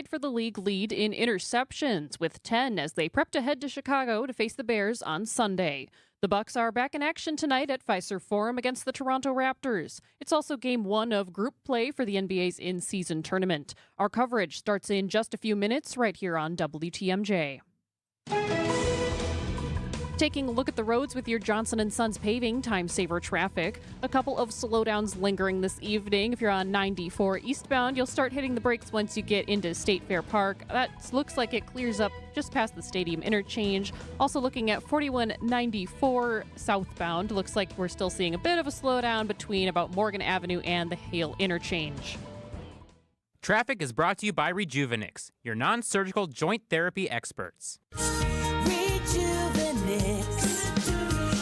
tied for the league lead in interceptions with 10 as they prep to head to Chicago to face the Bears on Sunday. The Bucks are back in action tonight at Fiserv Forum against the Toronto Raptors. It's also game 1 of group play for the NBA's in-season tournament. Our coverage starts in just a few minutes right here on WTMJ. Taking a look at the roads with your Johnson & Sons Paving Time Saver traffic. A couple of slowdowns lingering this evening. If you're on 94 eastbound, you'll start hitting the brakes once you get into State Fair Park. That looks like it clears up just past the stadium interchange. Also looking at 4194 southbound. Looks like we're still seeing a bit of a slowdown between about Morgan Avenue and the Hale interchange. Traffic is brought to you by Rejuvenix, your non-surgical joint therapy experts.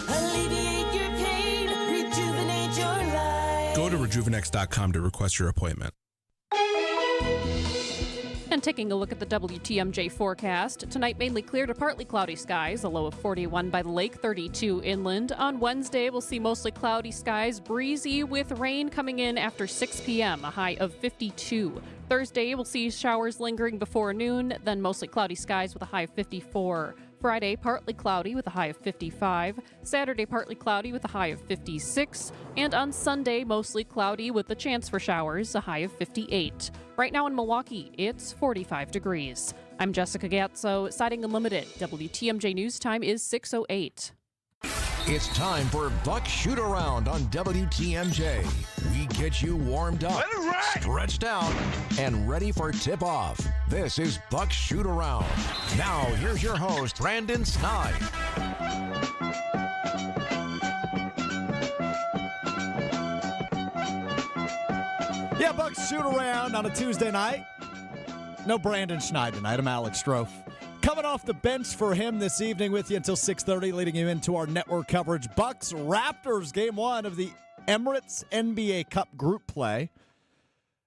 Alleviate your pain, rejuvenate your life. Go to rejuvenix.com to request your appointment. And taking a look at the WTMJ forecast, tonight mainly clear to partly cloudy skies, a low of 41 by the lake, 32 inland. On Wednesday, we'll see mostly cloudy skies, breezy with rain coming in after 6 p.m., a high of 52. Thursday, we'll see showers lingering before noon, then mostly cloudy skies with a high of 54. Friday, partly cloudy with a high of 55. Saturday, partly cloudy with a high of 56. And on Sunday, mostly cloudy with a chance for showers, a high of 58. Right now in Milwaukee, it's 45 degrees. I'm Jessica Gatso, Siding Unlimited. WTMJ News Time is 6:08. It's time for Buck Shootaround on WTMJ. We get you warmed up, stretched out, and ready for tip-off. This is Buck Shootaround. Now, here's your host, Brandon Sneyd. Yeah, Buck Shootaround on a Tuesday night. No Brandon Sneyd tonight. I'm Alex Strofe. Coming off the bench for him this evening with you until 6:30, leading you into our network coverage. Bucks Raptors, game 1 of the Emirates NBA Cup group play,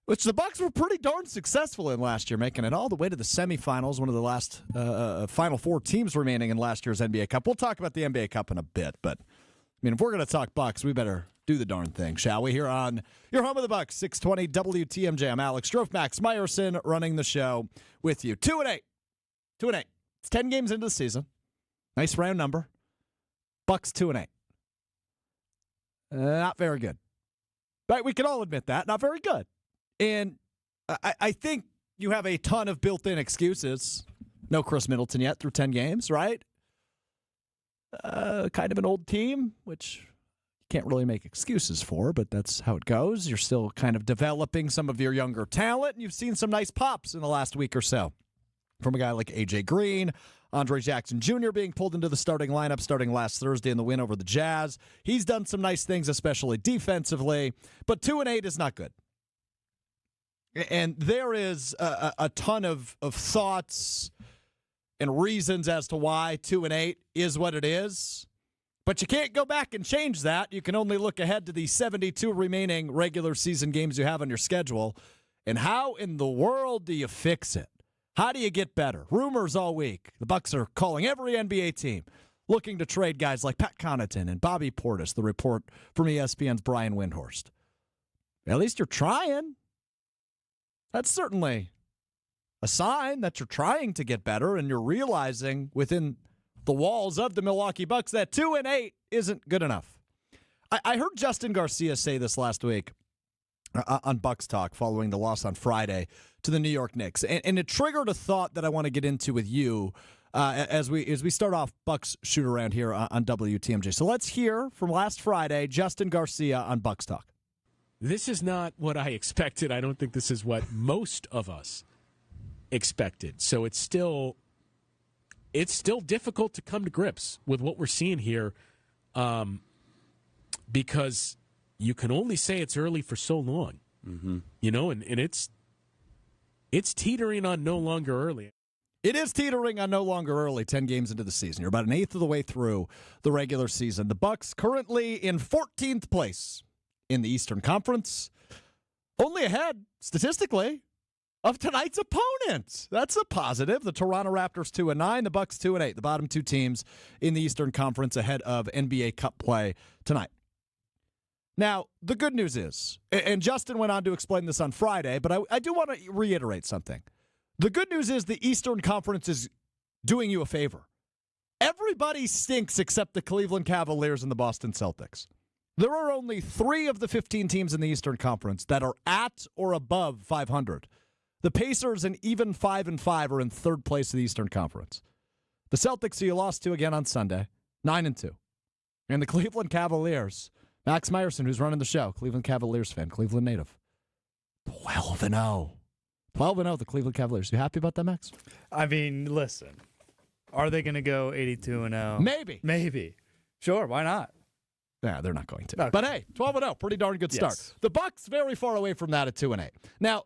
which the Bucks were pretty darn successful in last year, making it all the way to the semifinals, one of the last Final Four teams remaining in last year's NBA Cup. We'll talk about the NBA Cup in a bit, but I mean, if we're going to talk Bucks, we better do the darn thing, shall we? Here on your home of the Bucks, 620 WTMJ. I'm Alex Strofe, Max Meyerson running the show with you. 2-8. 2-8. It's 10 games into the season. Nice round number. Bucks 2-8. Not very good. Right? We can all admit that. Not very good. And I think you have a ton of built-in excuses. No Chris Middleton yet through 10 games, right? Kind of an old team, which you can't really make excuses for, but that's how it goes. You're still kind of developing some of your younger talent, and you've seen some nice pops in the last week or so from a guy like A.J. Green, Andre Jackson Jr. being pulled into the starting lineup starting last Thursday in the win over the Jazz. He's done some nice things, especially defensively, but 2-8 is not good. And there is a ton of thoughts and reasons as to why 2-8 is what it is. But you can't go back and change that. You can only look ahead to the 72 remaining regular season games you have on your schedule. And how in the world do you fix it? How do you get better? Rumors all week. The Bucks are calling every NBA team looking to trade guys like Pat Connaughton and Bobby Portis, the report from ESPN's Brian Windhorst. At least you're trying. That's certainly a sign that you're trying to get better and you're realizing within the walls of the Milwaukee Bucks that 2-8 isn't good enough. I heard Justin Garcia say this last week on Bucks Talk following the loss on Friday to the New York Knicks. And it triggered a thought that I want to get into with you as we start off Bucks Shootaround here on WTMJ. So let's hear from last Friday, Justin Garcia on Bucks Talk. This is not what I expected. I don't think this is what most of us expected. So it's still difficult to come to grips with what we're seeing here because you can only say it's early for so long. Mm-hmm. You know, and it's teetering on no longer early. It is teetering on no longer early, 10 games into the season. You're about an eighth of the way through the regular season. The Bucks currently in 14th place in the Eastern Conference, only ahead, statistically, of tonight's opponent. That's a positive. The Toronto Raptors 2-9, the Bucks 2-8, the bottom two teams in the Eastern Conference ahead of NBA Cup play tonight. Now, the good news is, and Justin went on to explain this on Friday, but I do want to reiterate something. The good news is the Eastern Conference is doing you a favor. Everybody stinks except the Cleveland Cavaliers and the Boston Celtics. There are only 3 of the 15 teams in the Eastern Conference that are at or above 500. The Pacers, an even 5-5, are in third place of the Eastern Conference. The Celtics, who you lost to again on Sunday, 9-2. And the Cleveland Cavaliers, Max Meyerson, who's running the show, Cleveland Cavaliers fan, Cleveland native, 12-0. 12-0, the Cleveland Cavaliers. You happy about that, Max? I mean, listen. Are they going to go 82-0? Maybe. Maybe. Sure, why not? Yeah, they're not going to. Okay. But hey, 12-0, pretty darn good start. Yes. The Bucks very far away from that at 2-8. Now,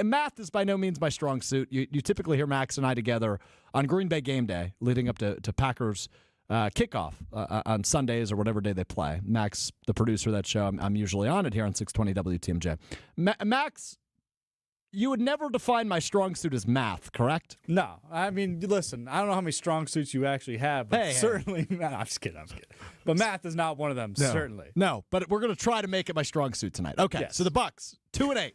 math is by no means my strong suit. You typically hear Max and I together on Green Bay game day, leading up to Packers kickoff on Sundays or whatever day they play. Max, the producer of that show, I'm usually on it here on 620 WTMJ. Max, you would never define my strong suit as math, correct? No. I mean, listen, I don't know how many strong suits you actually have, but certainly, no, I'm just kidding. But math is not one of them, certainly. No, but we're going to try to make it my strong suit tonight. Okay, Yes. So the Bucks, 2-8.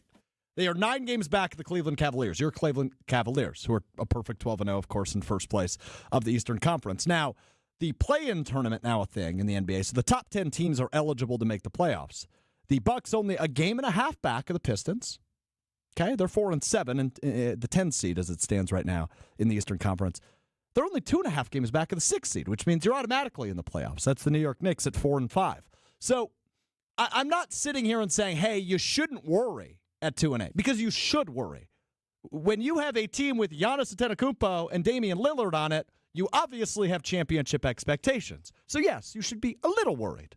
They are 9 games back of the Cleveland Cavaliers. Your Cleveland Cavaliers, who are a perfect 12-0, of course, in first place of the Eastern Conference. Now, the play-in tournament now a thing in the NBA, so the top 10 teams are eligible to make the playoffs. The Bucks only a game and a half back of the Pistons. Okay, they're 4-7, and the 10 seed as it stands right now in the Eastern Conference. They're only 2.5 games back of the 6 seed, which means you're automatically in the playoffs. That's the New York Knicks at 4-5. So I'm not sitting here and saying, hey, you shouldn't worry at 2-8, because you should worry. When you have a team with Giannis Antetokounmpo and Damian Lillard on it, you obviously have championship expectations. So yes, you should be a little worried.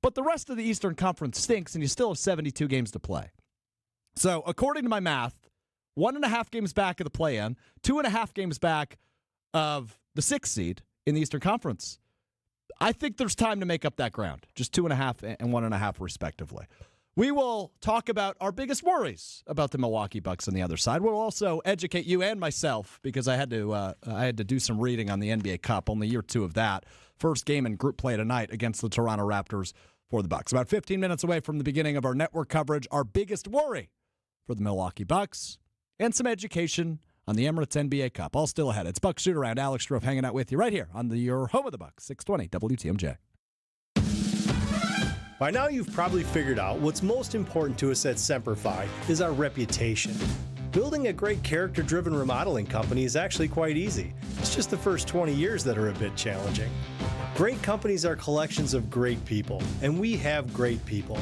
But the rest of the Eastern Conference stinks, and you still have 72 games to play. So, according to my math, 1.5 games back of the play-in, 2.5 games back of the 6th seed in the Eastern Conference. I think there's time to make up that ground, just 2.5 and 1.5 respectively. We will talk about our biggest worries about the Milwaukee Bucks on the other side. We'll also educate you and myself, because I had to do some reading on the NBA Cup, only year 2 of that. First game in group play tonight against the Toronto Raptors for the Bucks. About 15 minutes away from the beginning of our network coverage, our biggest worry for the Milwaukee Bucks, and some education on the Emirates NBA Cup. All still ahead. It's Bucks Shootaround. Alex Strofe hanging out with you right here on your home of the Bucks, 620 WTMJ. By now you've probably figured out what's most important to us at Semper Fi is our reputation. Building a great character-driven remodeling company is actually quite easy. It's just the first 20 years that are a bit challenging. Great companies are collections of great people, and we have great people.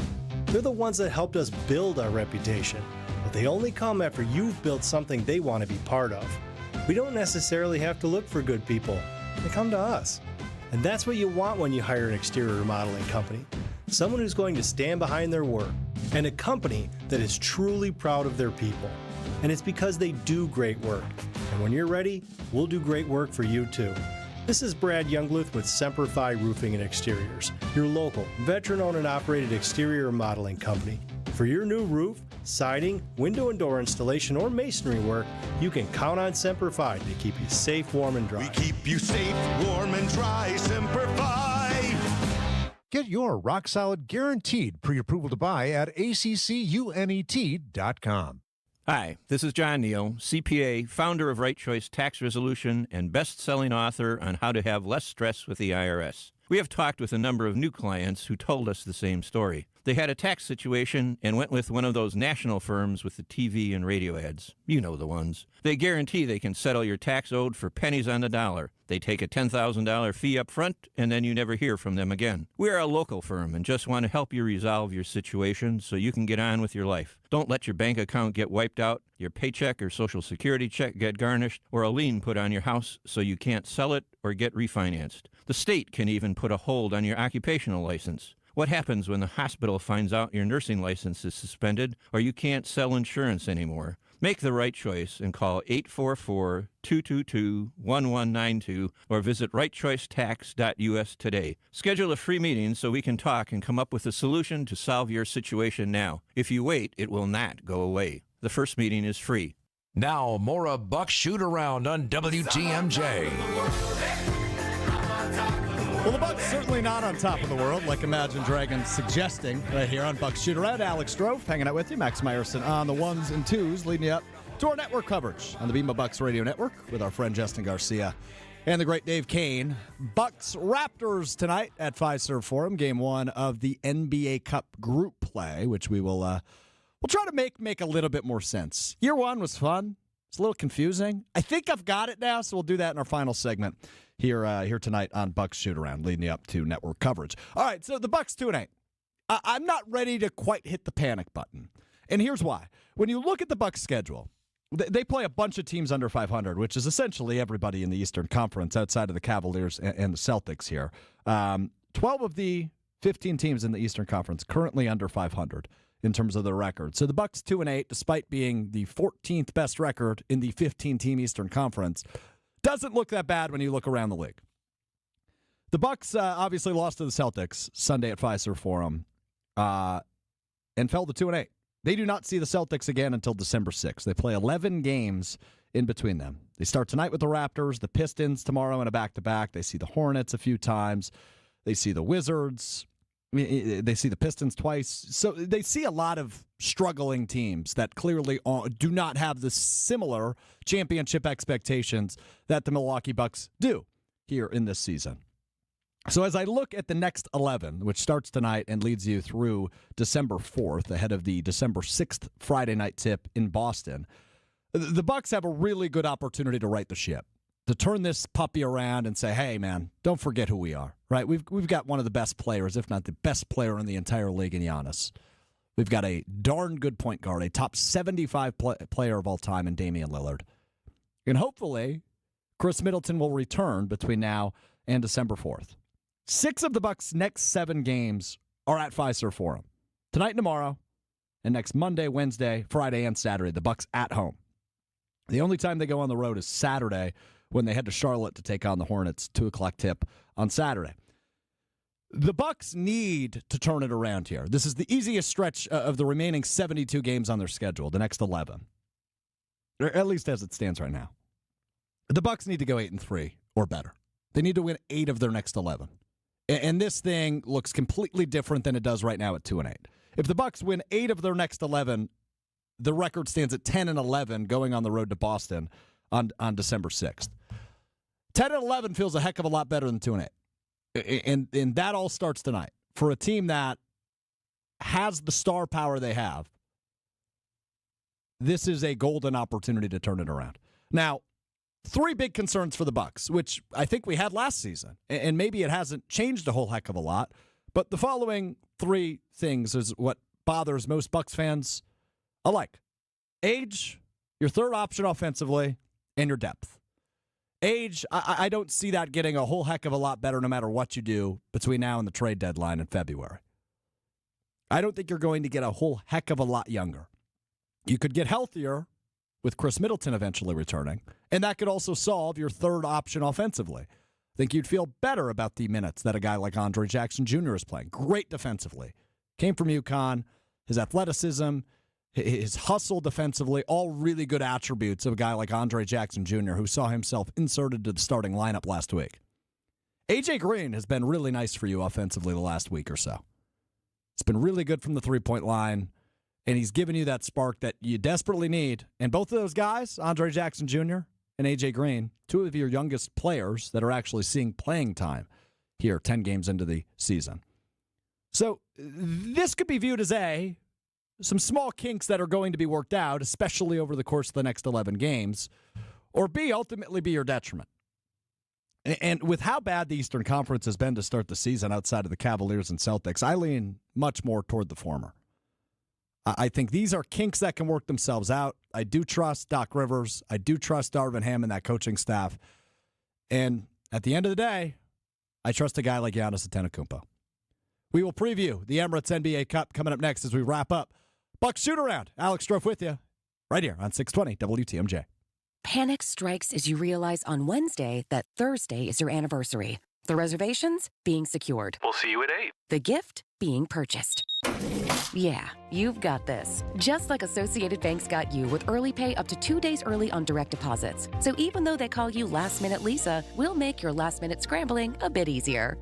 They're the ones that helped us build our reputation, but they only come after you've built something they want to be part of. We don't necessarily have to look for good people. They come to us. And that's what you want when you hire an exterior remodeling company. Someone who's going to stand behind their work, and a company that is truly proud of their people. And it's because they do great work. And when you're ready, we'll do great work for you too. This is Brad Youngluth with Semper Fi Roofing and Exteriors, your local, veteran-owned and operated exterior remodeling company. For your new roof, siding, window and door installation, or masonry work, you can count on Semper Fi to keep you safe, warm, and dry. We keep you safe, warm, and dry. Semper Fi. Get your rock-solid guaranteed pre-approval to buy at accunet.com. Hi, this is John Neal, CPA, founder of Right Choice Tax Resolution and best-selling author on how to have less stress with the IRS. We have talked with a number of new clients who told us the same story. They had a tax situation and went with one of those national firms with the TV and radio ads. You know the ones. They guarantee they can settle your tax owed for pennies on the dollar. They take a $10,000 fee up front, and then you never hear from them again. We are a local firm and just want to help you resolve your situation so you can get on with your life. Don't let your bank account get wiped out, your paycheck or Social Security check get garnished, or a lien put on your house so you can't sell it or get refinanced. The state can even put a hold on your occupational license. What happens when the hospital finds out your nursing license is suspended or you can't sell insurance anymore? Make the right choice and call 844-222-1192 or visit rightchoicetax.us today. Schedule a free meeting so we can talk and come up with a solution to solve your situation now. If you wait, it will not go away. The first meeting is free. Now, more of Buck Shootaround on WTMJ. Well, the Bucks certainly not on top of the world, like Imagine Dragons suggesting right here on Bucks Shootaround. Alex Strofe hanging out with you. Max Meyerson on the ones and twos, leading you up to our network coverage on the Bima Bucks Radio Network with our friend Justin Garcia and the great Dave Kane. Bucks Raptors tonight at Fiserv Forum, game one of the NBA Cup group play, which we'll try to make a little bit more sense. Year one was fun. It's a little confusing. I think I've got it now, so we'll do that in our final segment here tonight on Bucks Shootaround, leading you up to network coverage. All right, so the Bucks 2-8. I'm not ready to quite hit the panic button, and here's why. When you look at the Bucks schedule, they play a bunch of teams under 500, which is essentially everybody in the Eastern Conference outside of the Cavaliers and the Celtics here. 12 of the 15 teams in the Eastern Conference currently under 500 in terms of their record. So the Bucks 2-8, despite being the 14th best record in the 15-team Eastern Conference, doesn't look that bad when you look around the league. The Bucks obviously lost to the Celtics Sunday at Fiserv Forum and fell to 2-8. They do not see the Celtics again until December 6th. They play 11 games in between them. They start tonight with the Raptors, the Pistons tomorrow in a back-to-back. They see the Hornets a few times. They see the Wizards. They see the Pistons twice. So they see a lot of struggling teams that clearly do not have the similar championship expectations that the Milwaukee Bucks do here in this season. So as I look at the next 11, which starts tonight and leads you through December 4th, ahead of the December 6th Friday night tip in Boston, the Bucks have a really good opportunity to right the ship, to turn this puppy around and say, hey, man, don't forget who we are, right? We've got one of the best players, if not the best player in the entire league in Giannis. We've got a darn good point guard, a top 75 player of all time in Damian Lillard. And hopefully, Chris Middleton will return between now and December 4th. 6 of the Bucks' next 7 games are at Fiserv Forum. Tonight and tomorrow, and next Monday, Wednesday, Friday, and Saturday, the Bucks at home. The only time they go on the road is Saturday when they head to Charlotte to take on the Hornets, 2 o'clock tip on Saturday. The Bucks need to turn it around here. This is the easiest stretch of the remaining 72 games on their schedule, the next 11. Or at least as it stands right now. The Bucks need to go 8-3 or better. They need to win 8 of their next 11. And this thing looks completely different than it does right now at 2-8. If the Bucks win 8 of their next 11, the record stands at 10-11 going on the road to Boston on December 6th. 10-11 feels a heck of a lot better than 2-8. And that all starts tonight. For a team that has the star power they have, this is a golden opportunity to turn it around. Now, 3 big concerns for the Bucks, which I think we had last season, and maybe it hasn't changed a whole heck of a lot, but the following 3 things is what bothers most Bucks fans alike. Age, your third option offensively, and your depth. Age, I don't see that getting a whole heck of a lot better no matter what you do between now and the trade deadline in February. I don't think you're going to get a whole heck of a lot younger. You could get healthier with Chris Middleton eventually returning, and that could also solve your third option offensively. I think you'd feel better about the minutes that a guy like Andre Jackson Jr. is playing. Great defensively. Came from UConn. His athleticism, his hustle defensively, all really good attributes of a guy like Andre Jackson Jr., who saw himself inserted to the starting lineup last week. A.J. Green has been really nice for you offensively the last week or so. It's been really good from the three-point line, and he's given you that spark that you desperately need. And both of those guys, Andre Jackson Jr. and A.J. Green, 2 of your youngest players that are actually seeing playing time here 10 games into the season. So this could be viewed as some small kinks that are going to be worked out, especially over the course of the next 11 games, or B, ultimately be your detriment. And with how bad the Eastern Conference has been to start the season outside of the Cavaliers and Celtics, I lean much more toward the former. I think these are kinks that can work themselves out. I do trust Doc Rivers. I do trust Darvin Ham and that coaching staff. And at the end of the day, I trust a guy like Giannis Antetokounmpo. We will preview the Emirates NBA Cup coming up next as we wrap up Bucks Shootaround. Alex Strofe with you right here on 620 WTMJ. Panic strikes as you realize on Wednesday that Thursday is your anniversary. The reservations being secured. We'll see you at 8. The gift being purchased. Yeah, you've got this. Just like Associated Bank's got you with early pay up to 2 days early on direct deposits. So even though they call you Last Minute Lisa, we'll make your last minute scrambling a bit easier.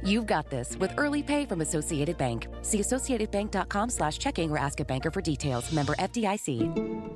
You've got this with early pay from Associated Bank. See associatedbank.com/checking or ask a banker for details. Member FDIC.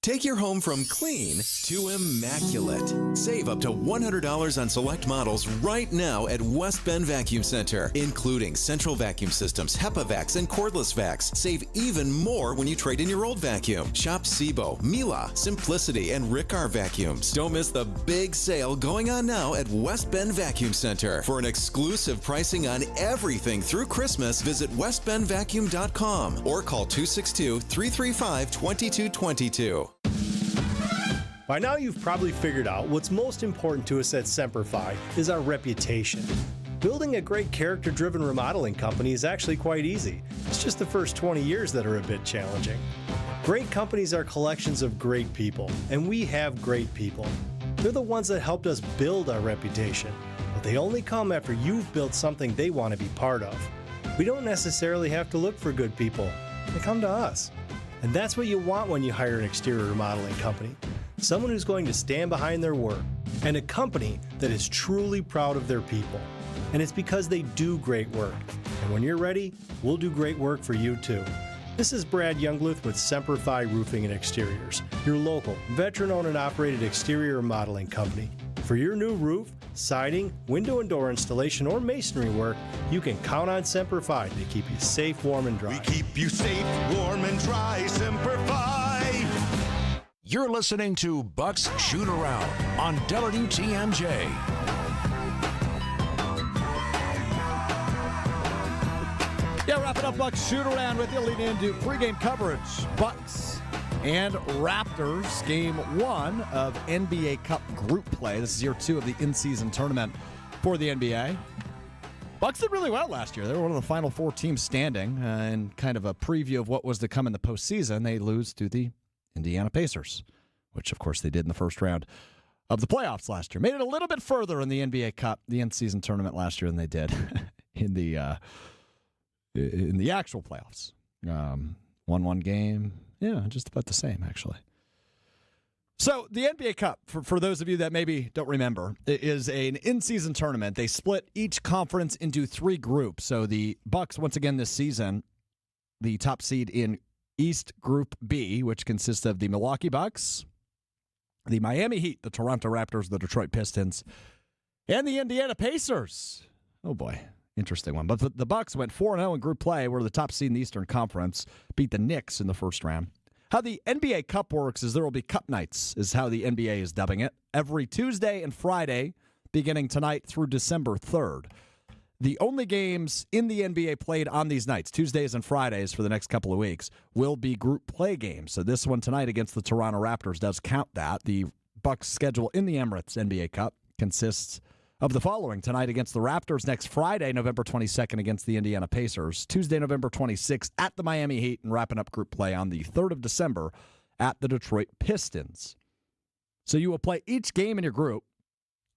Take your home from clean to immaculate. Save up to $100 on select models right now at West Bend Vacuum Center, including central vacuum systems, HEPA Vacs, and cordless vacs. Save even more when you trade in your old vacuum. Shop Sebo, Mila, Simplicity, and Riccar vacuums. Don't miss the big sale going on now at West Bend Vacuum Center. For an exclusive pricing on everything through Christmas, visit westbendvacuum.com or call 262-335-2222. By now, you've probably figured out what's most important to us at Semperfi is our reputation. Building a great character-driven remodeling company is actually quite easy. It's just the first 20 years that are a bit challenging. Great companies are collections of great people, and we have great people. They're the ones that helped us build our reputation, but they only come after you've built something they want to be part of. We don't necessarily have to look for good people. They come to us. And that's what you want when you hire an exterior remodeling company. Someone who's going to stand behind their work, and a company that is truly proud of their people. And it's because they do great work. And when you're ready, we'll do great work for you too. This is Brad Youngluth with Semperfi Roofing and Exteriors, your local, veteran-owned and operated exterior remodeling company. For your new roof, siding, window and door installation, or masonry work, you can count on Semperfi to keep you safe, warm, and dry. We keep you safe, warm, and dry. Semperfi. You're listening to Buck's Shootaround on WTMJ. Yeah, wrapping up Buck's Shootaround with you, leading into pregame coverage. Bucks and Raptors, game 1 of NBA Cup group play. This is year 2 of the in-season tournament for the NBA. Bucks did really well last year. They were one of the final 4 teams standing, and kind of a preview of what was to come in the postseason. They lose to the Indiana Pacers, which, of course, they did in the first round of the playoffs last year. Made it a little bit further in the NBA Cup, the in-season tournament last year than they did in the actual playoffs. 1-1 game. Yeah, just about the same, actually. So the NBA Cup, for those of you that maybe don't remember, is an in-season tournament. They split each conference into 3 groups. So the Bucks, once again this season, the top seed in East Group B, which consists of the Milwaukee Bucks, the Miami Heat, the Toronto Raptors, the Detroit Pistons, and the Indiana Pacers. Oh, boy. Interesting one. But the Bucks went 4-0 in group play. We're the top seed in the Eastern Conference, beat the Knicks in the first round. How the NBA Cup works is there will be Cup nights, is how the NBA is dubbing it, every Tuesday and Friday, beginning tonight through December 3rd. The only games in the NBA played on these nights, Tuesdays and Fridays for the next couple of weeks, will be group play games. So this one tonight against the Toronto Raptors does count that. The Bucks' schedule in the Emirates NBA Cup consists of the following. Tonight against the Raptors, next Friday, November 22nd against the Indiana Pacers, Tuesday, November 26th at the Miami Heat, and wrapping up group play on the 3rd of December at the Detroit Pistons. So you will play each game in your group.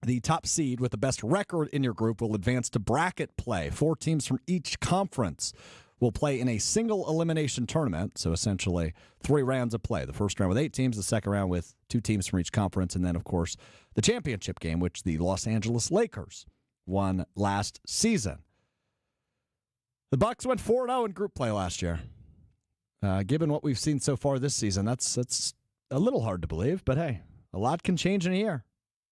The top seed with the best record in your group will advance to bracket play. 4 teams from each conference will play in a single elimination tournament, so essentially 3 rounds of play. The first round with 8 teams, the second round with 2 teams from each conference, and then, of course, the championship game, which the Los Angeles Lakers won last season. The Bucks went 4-0 in group play last year. Given what we've seen so far this season, that's a little hard to believe, but hey, a lot can change in a year.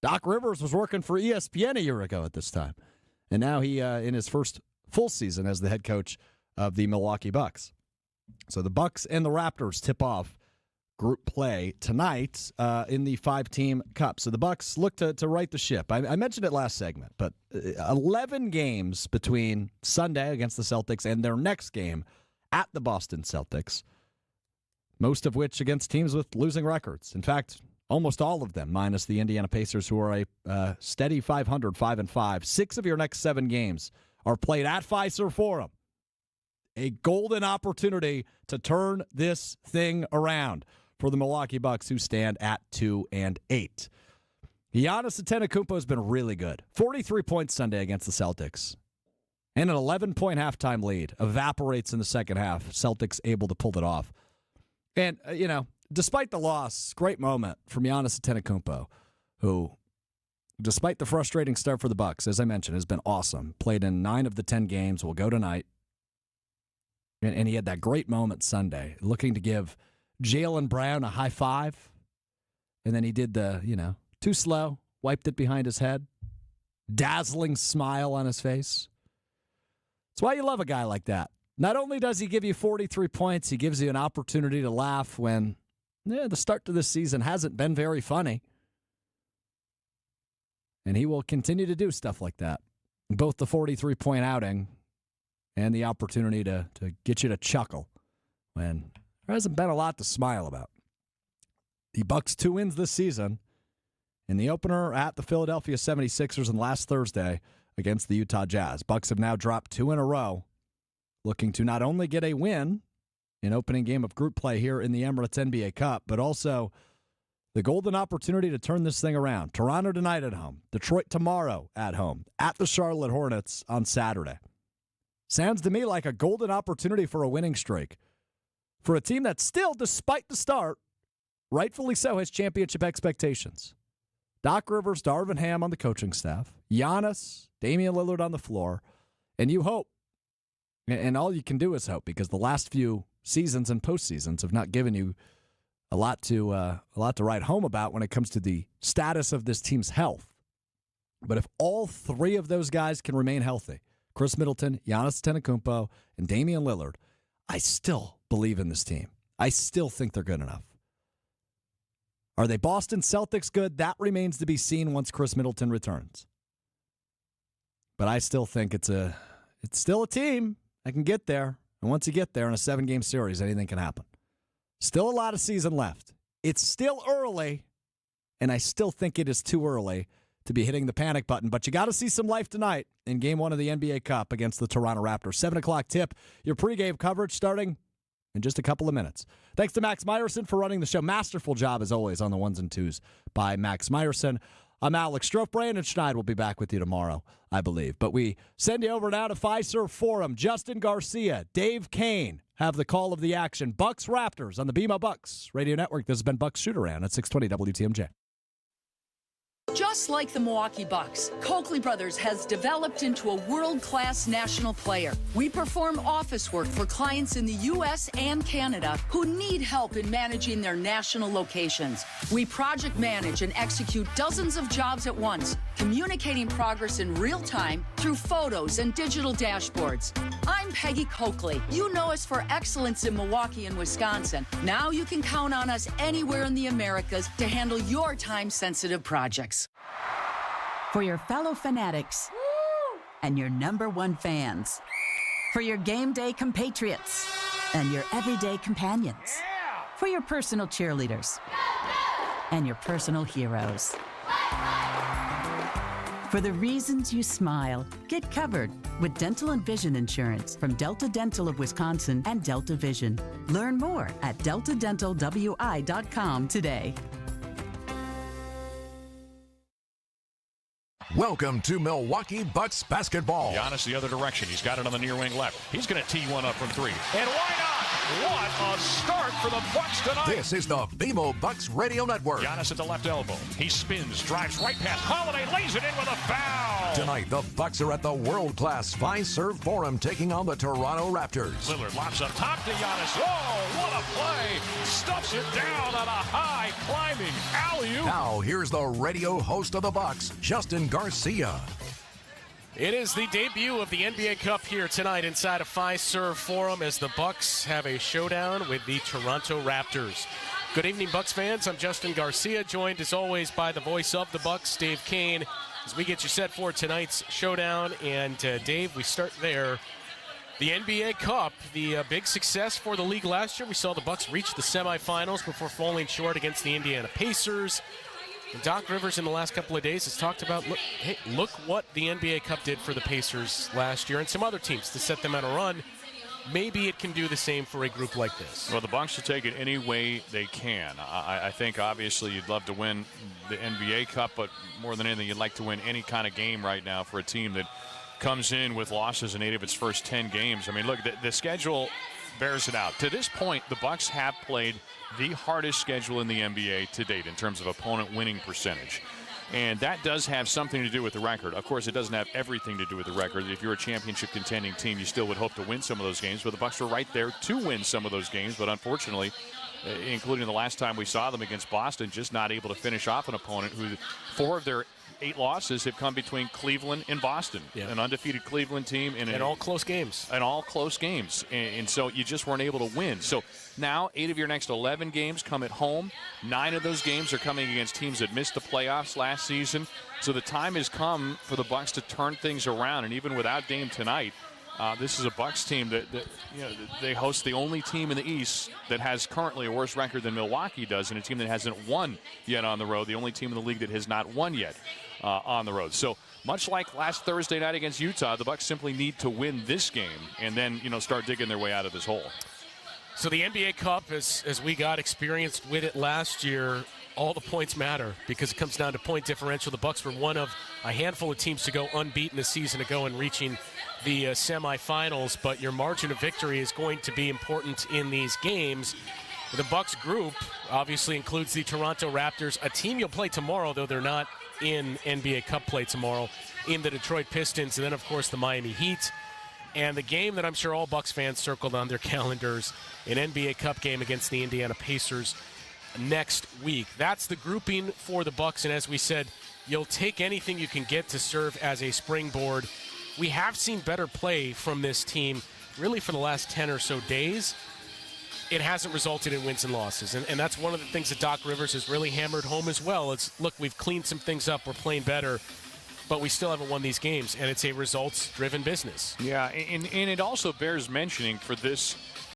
Doc Rivers was working for ESPN a year ago at this time, and now he in his first full season as the head coach of the Milwaukee Bucks. So the Bucks and the Raptors tip off group play tonight in the 5-team Cup. So the Bucks look to right the ship. I mentioned it last segment, but 11 games between Sunday against the Celtics and their next game at the Boston Celtics, most of which against teams with losing records. In fact, almost all of them, minus the Indiana Pacers, who are a steady 500, 5-5. 6 of your next 7 games are played at Fiserv Forum. A golden opportunity to turn this thing around for the Milwaukee Bucks, who stand at 2-8. Giannis Antetokounmpo has been really good. 43 points Sunday against the Celtics. And an 11-point halftime lead evaporates in the second half. Celtics able to pull it off. And, despite the loss, great moment from Giannis Antetokounmpo, who, despite the frustrating start for the Bucks, as I mentioned, has been awesome. Played in 9 of the 10 games, will go tonight. And he had that great moment Sunday, looking to give Jaylen Brown a high five And then he did the, too slow, wiped it behind his head, dazzling smile on his face. That's why you love a guy like that. Not only does he give you 43 points, he gives you an opportunity to laugh when the start to this season hasn't been very funny. And he will continue to do stuff like that. Both the 43-point outing and the opportunity to get you to chuckle when there hasn't been a lot to smile about. The Bucks 2 wins this season in the opener at the Philadelphia 76ers and last Thursday against the Utah Jazz. Bucks have now dropped 2 in a row, looking to not only get a win in opening game of group play here in the Emirates NBA Cup, but also the golden opportunity to turn this thing around. Toronto tonight at home, Detroit tomorrow at home, at the Charlotte Hornets on Saturday. Sounds to me like a golden opportunity for a winning streak for a team that still, despite the start, rightfully so, has championship expectations. Doc Rivers, Darvin Ham on the coaching staff, Giannis, Damian Lillard on the floor, and you hope, and all you can do is hope, because the last few seasons and postseasons have not given you a lot to write home about when it comes to the status of this team's health. But if all three of those guys can remain healthy, Chris Middleton, Giannis Antetokounmpo, and Damian Lillard, I still believe in this team. I still think they're good enough. Are they Boston Celtics good? That remains to be seen once Chris Middleton returns. But I still think it's still a team that can get there. And once you get there in a 7-game series, anything can happen. Still a lot of season left. It's still early, and I still think it is too early to be hitting the panic button. But you got to see some life tonight in Game 1 of the NBA Cup against the Toronto Raptors. 7 o'clock tip, your pregame coverage starting in just a couple of minutes. Thanks to Max Meyerson for running the show. Masterful job, as always, on the ones and twos by Max Meyerson. I'm Alex Strofe. Brandon Schneid will be back with you tomorrow, I believe. But we send you over now to Fiserv Forum. Justin Garcia, Dave Kane have the call of the action. Bucks Raptors on the BMO Bucks Radio Network. This has been Bucks Shootaround at 620 WTMJ. Just like the Milwaukee Bucks, Coakley Brothers has developed into a world-class national player. We perform office work for clients in the U.S. and Canada who need help in managing their national locations. We project manage and execute dozens of jobs at once, communicating progress in real time through photos and digital dashboards. I'm Peggy Coakley. You know us for excellence in Milwaukee and Wisconsin. Now you can count on us anywhere in the Americas to handle your time-sensitive projects. For your fellow fanatics and your #1 fans. For your game day compatriots and your everyday companions. For your personal cheerleaders and your personal heroes. For the reasons you smile, get covered with dental and vision insurance from Delta Dental of Wisconsin and Delta Vision. Learn more at deltadentalwi.com today. Welcome to Milwaukee Bucks basketball. Giannis the other direction. He's got it on the near wing left. He's going to tee one up from 3. And why not? What a start for the Bucks tonight. This is the BMO Bucks Radio Network. Giannis at the left elbow. He spins, drives right past Holiday, lays it in with a foul. Tonight, the Bucks are at the world-class Fiserv Forum taking on the Toronto Raptors. Lillard lobs up top to Giannis. Oh, what a play. Stuffs it down on a high climbing alley-oop. Now, here's the radio host of the Bucks, Justin Garcia. It is the debut of the NBA Cup here tonight inside of Fiserv Forum as the Bucks have a showdown with the Toronto Raptors. Good evening, Bucks fans. I'm Justin Garcia, joined as always by the voice of the Bucks, Dave Kane, as we get you set for tonight's showdown. And Dave, we start there. The NBA Cup, the big success for the league last year. We saw the Bucks reach the semifinals before falling short against the Indiana Pacers. And Doc Rivers in the last couple of days has talked about, look what the NBA Cup did for the Pacers last year and some other teams to set them on a run. Maybe it can do the same for a group like this. Well, the Bucks should take it any way they can. I think, obviously, you'd love to win the NBA Cup, but more than anything, you'd like to win any kind of game right now for a team that comes in with losses in 8 of its first 10 games. I mean, look, the schedule bears it out. To this point, the Bucks have played the hardest schedule in the NBA to date in terms of opponent winning percentage. And that does have something to do with the record. Of course, it doesn't have everything to do with the record. If you're a championship contending team, you still would hope to win some of those games. But the Bucks are right there to win some of those games. But unfortunately, including the last time we saw them against Boston, just not able to finish off an opponent who 4 of their 8 losses have come between Cleveland and Boston. Yeah. An undefeated Cleveland team. And all close games. And all close games. And so you just weren't able to win. So now 8 of your next 11 games come at home. 9 of those games are coming against teams that missed the playoffs last season. So the time has come for the Bucks to turn things around. And even without Dame tonight, this is a Bucks team that they host the only team in the East that has currently a worse record than Milwaukee does, and a team that hasn't won yet on the road, the only team in the league that has not won yet on the road. So much like last Thursday night against Utah, the Bucks simply need to win this game and then start digging their way out of this hole. So the NBA Cup, as we got experienced with it last year, all the points matter because it comes down to point differential. The Bucks were one of a handful of teams to go unbeaten a season ago and reaching the semifinals, but your margin of victory is going to be important in these games. The Bucks group obviously includes the Toronto Raptors, a team you'll play tomorrow, though they're not in NBA Cup play tomorrow, in the Detroit Pistons, and then, of course, the Miami Heat. And the game that I'm sure all Bucks fans circled on their calendars, an NBA Cup game against the Indiana Pacers next week. That's the grouping for the Bucks, and as we said, you'll take anything you can get to serve as a springboard. We have seen better play from this team really for the last 10 or so days. It hasn't resulted in wins and losses, and that's one of the things that Doc Rivers has really hammered home as well. It's, look, we've cleaned some things up, we're playing better, but we still haven't won these games, and it's a results-driven business. Yeah, and it also bears mentioning for this